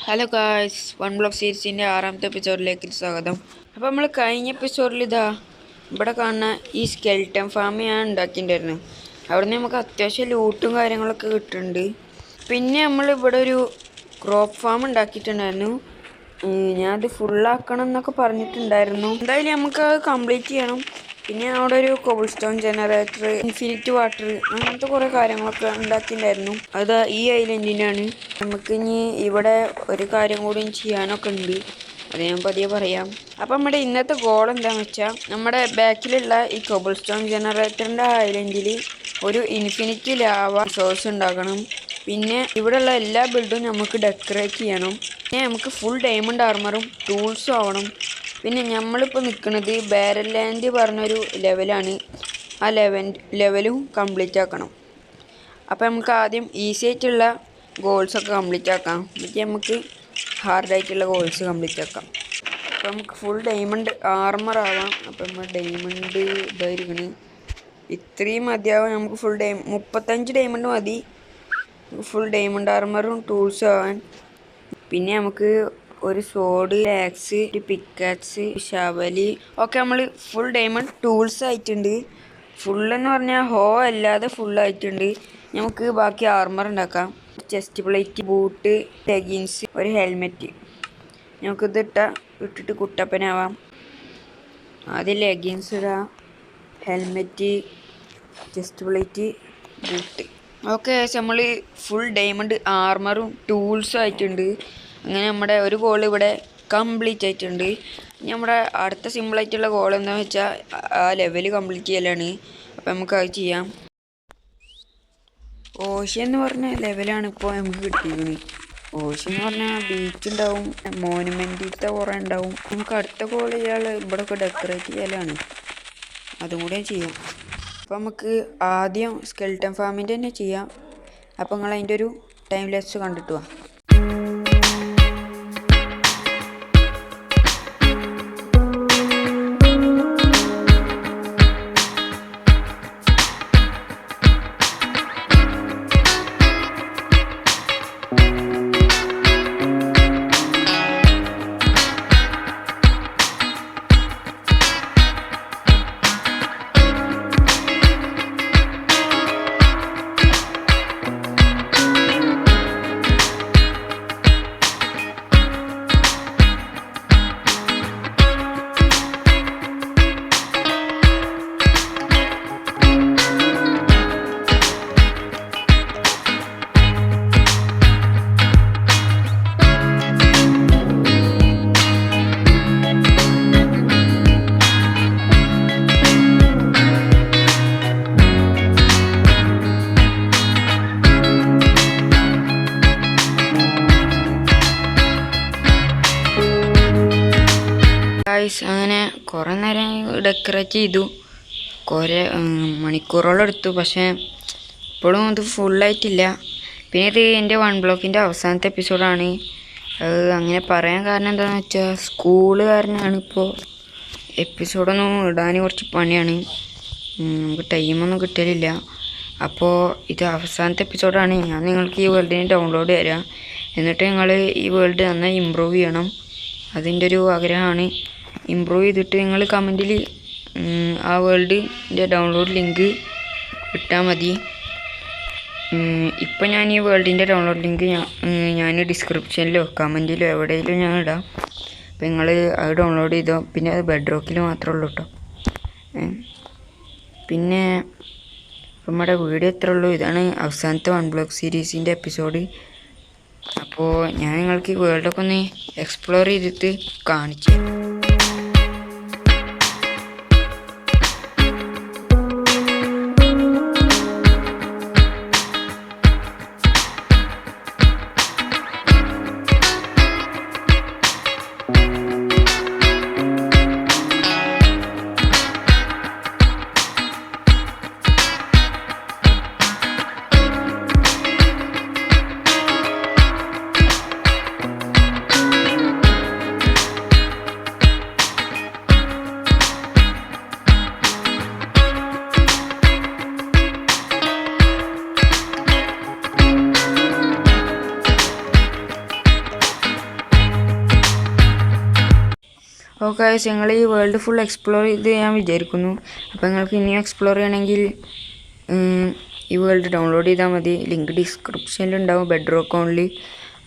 Hello guys, one block സീരീസിൻ്റെ 6ാമത്തെ എപ്പിസോഡിലേക്ക് സ്വാഗതം. അപ്പോൾ നമ്മൾ കഴിഞ്ഞ എപ്പിസോഡിൽ ഇവിടെ കാണുന്ന ഈ സ്കെൽട്ടൺ ഫാം ഞാൻ ഉണ്ടാക്കിയിട്ടുണ്ടായിരുന്നു. അവിടെ നിന്ന് നമുക്ക് അത്യാവശ്യം ലൂട്ടും കാര്യങ്ങളൊക്കെ കിട്ടുന്നുണ്ട്. പിന്നെ നമ്മൾ ഇവിടെ ഒരു ക്രോപ്പ് ഫാം ഉണ്ടാക്കിയിട്ടുണ്ടായിരുന്നു. ഞാനത് ഫുള്ളാക്കണം എന്നൊക്കെ പറഞ്ഞിട്ടുണ്ടായിരുന്നു. എന്തായാലും നമുക്ക് അത് കംപ്ലീറ്റ് ചെയ്യണം. പിന്നെ അവിടെ ഒരു cobble stone generator, infinity water, അങ്ങനത്തെ കുറേ കാര്യങ്ങളൊക്കെ ഉണ്ടാക്കിയിട്ടുണ്ടായിരുന്നു. അത് ഈ ഐലൻഡിനാണ്. നമുക്ക് ഇനി ഇവിടെ ഒരു കാര്യം കൂടി ചെയ്യാനൊക്കെ ഉണ്ട്. അത് ഞാൻ പതിയെ പറയാം. അപ്പം നമ്മുടെ ഇന്നത്തെ ഗോൾ എന്താണെന്ന് വെച്ചാൽ, നമ്മുടെ ബാക്കിലുള്ള ഈ കോബിൾ സ്റ്റോൺ ജനറേറ്ററിൻ്റെ ഐലൻഡിൽ ഒരു ഇൻഫിനിറ്റി ലാവ സോഴ്സ് ഉണ്ടാക്കണം. പിന്നെ ഇവിടെയുള്ള എല്ലാ ബിൽഡും നമുക്ക് ഡെക്കറേറ്റ് ചെയ്യണം. പിന്നെ നമുക്ക് ഫുൾ ഡയമണ്ട് ആർമറും ടൂൾസും ആവണം. പിന്നെ നമ്മളിപ്പോൾ നിൽക്കുന്നത് ബാരൽ ലാൻഡ് പറഞ്ഞൊരു ലെവലാണ്. ആ ലെവലും കംപ്ലീറ്റ് ആക്കണം. അപ്പോൾ നമുക്ക് ആദ്യം ഈസി ആയിട്ടുള്ള ഗോൾസൊക്കെ കംപ്ലീറ്റ് ആക്കാം. എന്നിട്ട് നമുക്ക് ഹാർഡായിട്ടുള്ള ഗോൾസ് കംപ്ലീറ്റ് ആക്കാം. അപ്പോൾ നമുക്ക് ഫുൾ ഡയമണ്ട് ആർമർ ആവാം. അപ്പോൾ നമ്മൾ ഡയമണ്ട് ഇതായിരിക്കണം. ഇത്രയും മതിയാവും. നമുക്ക് ഫുൾ 35 ഡയമണ്ട് മതി ഫുൾ ഡയമണ്ട് ആർമറും ടൂൾസും ആവാൻ. പിന്നെ നമുക്ക് ഒരു സോഡ്, ആക്സ്, ഒരു പിക്കാക്സ്, ഷവല് ഒക്കെ നമ്മൾ ഫുൾ ഡയമണ്ട് ടൂൾസ് ആയിട്ടുണ്ട്. ഫുള്ളെന്ന് പറഞ്ഞാൽ ഹോ അല്ലാതെ ഫുള്ളായിട്ടുണ്ട്. നമുക്ക് ബാക്കി ആർമർ ഉണ്ടാക്കാം. ചെസ്റ്റ് പ്ലേറ്റ്, ബൂട്ട്, ലെഗിൻസ്, ഒരു ഹെൽമെറ്റ്. നമുക്കിത് ഇട്ടിട്ട് കുട്ടപ്പനാവാം. ആദ്യം ലെഗിൻസ് ഇടാം, helmet, chest plate, boot. Okay, നമ്മൾ ഫുൾ ഡയമണ്ട് ആർമറും ടൂൾസും ആയിട്ടുണ്ട്. അങ്ങനെ നമ്മുടെ ഒരു ഗോൾ ഇവിടെ കംപ്ലീറ്റ് ആയിട്ടുണ്ട്. ഇനി നമ്മുടെ അടുത്ത സിമ്പിളായിട്ടുള്ള ഗോൾ എന്താണെന്ന് വെച്ചാൽ ആ ലെവൽ കംപ്ലീറ്റ് ചെയ്യലാണ്. അപ്പം നമുക്ക് അത് ചെയ്യാം. ഓഷ്യൻ എന്ന് പറഞ്ഞ ലെവലാണ് ഇപ്പോൾ നമുക്ക് കിട്ടിയിരിക്കുന്നത്. ഓഷ്യൻ എന്ന് പറഞ്ഞാൽ ബീച്ച് ഉണ്ടാവും, മോനുമെൻറ്റിലത്തെ കുറേ ഉണ്ടാവും. നമുക്ക് അടുത്ത ഗോൾ ചെയ്യാൻ ഇവിടെയൊക്കെ ഡെക്കറേറ്റ് ചെയ്യലാണ്. അതും കൂടെ ചെയ്യാം. അപ്പോൾ നമുക്ക് ആദ്യം സ്കെൽട്ടൺ ഫാമിൻ്റെ തന്നെ ചെയ്യാം. അപ്പോൾ നിങ്ങൾ അതിൻ്റെ ഒരു ടൈം ലാപ്സ് കണ്ടിട്ട് വാ. അങ്ങനെ കുറേ നേരം ഡെക്കറേറ്റ് ചെയ്തു, കുറേ മണിക്കൂറോളം എടുത്തു. പക്ഷേ ഇപ്പോഴും ഇത് ഫുള്ളായിട്ടില്ല. പിന്നെ ഇത് എൻ്റെ വൺ ബ്ലോക്കിൻ്റെ അവസാനത്തെ എപ്പിസോഡാണ്. അത് അങ്ങനെ പറയാൻ കാരണം എന്താണെന്ന് വെച്ചാൽ സ്കൂള് കാരനാണ്. ഇപ്പോൾ എപ്പിസോഡൊന്നും ഇടാൻ കുറച്ച് പണിയാണ്, നമുക്ക് ടൈമൊന്നും കിട്ടലില്ല. അപ്പോൾ ഇത് അവസാനത്തെ എപ്പിസോഡാണ്. ഞാൻ നിങ്ങൾക്ക് ഈ വേൾഡിന് ഡൗൺലോഡ് തരാം. എന്നിട്ട് നിങ്ങൾ ഈ വേൾഡ് നന്നായി ഇമ്പ്രൂവ് ചെയ്യണം. അതിൻ്റെ ഒരു ആഗ്രഹമാണ്. ഇമ്പ്രൂവ് ചെയ്തിട്ട് നിങ്ങൾ കമൻറ്റിൽ ആ വേൾഡിൻ്റെ ഡൗൺലോഡ് ലിങ്ക് ഇട്ടാൽ മതി. ഇപ്പം ഞാൻ ഈ വേൾഡിൻ്റെ ഡൗൺലോഡ് ലിങ്ക് ഞാൻ ഡിസ്ക്രിപ്ഷനിലോ കമൻറ്റിലോ എവിടെയെങ്കിലും ഞാൻ ഇടാം. അപ്പോൾ നിങ്ങൾ അത് ഡൗൺലോഡ് ചെയ്തോ. പിന്നെ അത് ബെഡ് റോക്കിൽ മാത്രമേ ഉള്ളൂ കേട്ടോ. പിന്നെ നമ്മുടെ വീഡിയോ എത്ര ഉള്ളൂ. ഇതാണ് അവസാനത്തെ വൺ ബ്ലോക്ക് സീരീസിൻ്റെ എപ്പിസോഡ്. അപ്പോൾ ഞാൻ നിങ്ങൾക്ക് ഈ വേൾഡൊക്കെ ഒന്ന് എക്സ്പ്ലോർ ചെയ്തിട്ട് കാണിച്ചു തരാം. ഓക്കെ, ഞങ്ങൾ ഈ വേൾഡ് ഫുൾ എക്സ്പ്ലോർ ചെയ്ത് ഞാൻ വിചാരിക്കുന്നു. അപ്പോൾ നിങ്ങൾക്ക് ഇനിയും എക്സ്പ്ലോർ ചെയ്യണമെങ്കിൽ ഈ വേൾഡ് ഡൗൺലോഡ് ചെയ്താൽ മതി. ലിങ്ക് ഡിസ്ക്രിപ്ഷനിലുണ്ടാവും, ബെഡ് റോക്ക് ഓൺലി.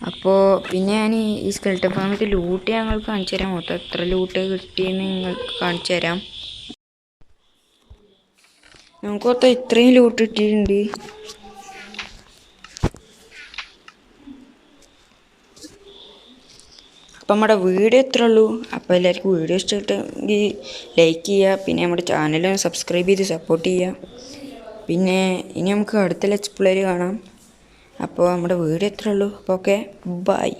അപ്പോൾ പിന്നെ ഞാൻ ഈ സ്കെൽട്ടൺ ഫാമിൻ്റെ ലൂട്ട് ഞങ്ങൾക്ക് കാണിച്ചു തരാം. മൊത്തം എത്ര ലൂട്ട് കിട്ടിയെന്ന് നിങ്ങൾക്ക് കാണിച്ചു തരാം. നമുക്ക് മൊത്തം ഇത്രയും ലൂട്ട് കിട്ടിയിട്ടുണ്ട്. അപ്പം നമ്മുടെ വീഡിയോ ഇത്രേ ഉള്ളൂ. അപ്പോൾ എല്ലാവർക്കും വീഡിയോ ഇഷ്ടപ്പെട്ടെങ്കിൽ ലൈക്ക് ചെയ്യുക, പിന്നെ നമ്മുടെ ചാനൽ സബ്സ്ക്രൈബ് ചെയ്ത് സപ്പോർട്ട് ചെയ്യുക. പിന്നെ ഇനി നമുക്ക് അടുത്ത ലെറ്റ്സ് പ്ലേയിൽ കാണാം. അപ്പോൾ നമ്മുടെ വീഡിയോ ഇത്രേ ഉള്ളൂ. അപ്പോൾ ഓക്കെ, ബൈ.